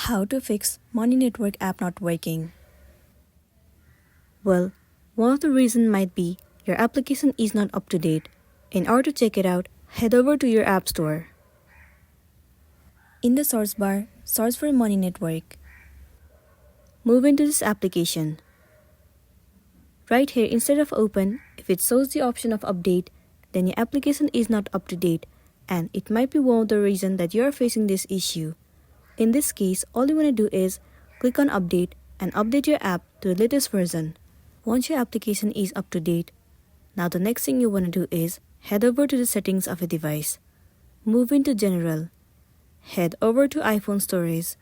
How to fix Money Network app not working? Well, one of the reasons might be your application is not up to date. In order to check it out, head over to your App Store. In the source bar, search for Money Network. Move into this application. Right here, instead of open, if it shows the option of update, then your application is not up to date, and it might be one of the reasons that you are facing this issue. In this case, all you want to do is click on update and update your app to the latest version. Once your application is up to date, now the next thing you want to do is head over to the settings of a device. Move into general. Head over to iPhone storage.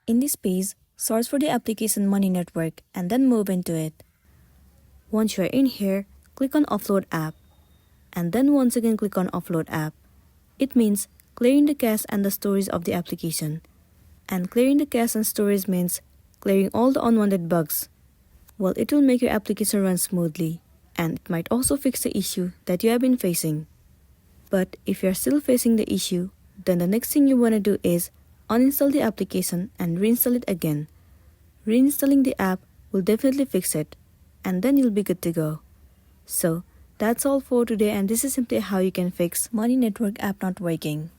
In this page, search for the application Money Network and then move into it. Once you are in here, click on offload app. And then once again click on offload app. It means clearing the cache and the storage of the application. And clearing the cache and storage means clearing all the unwanted bugs. Well, it will make your application run smoothly, and it might also fix the issue that you have been facing. But if you are still facing the issue, then the next thing you want to do is uninstall the application and reinstall it again. Reinstalling the app will definitely fix it, and then you'll be good to go. So, that's all for today, and this is simply how you can fix Money Network app not working.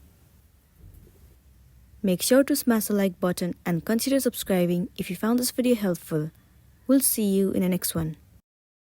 Make sure to smash the like button and consider subscribing if you found this video helpful. We'll see you in the next one.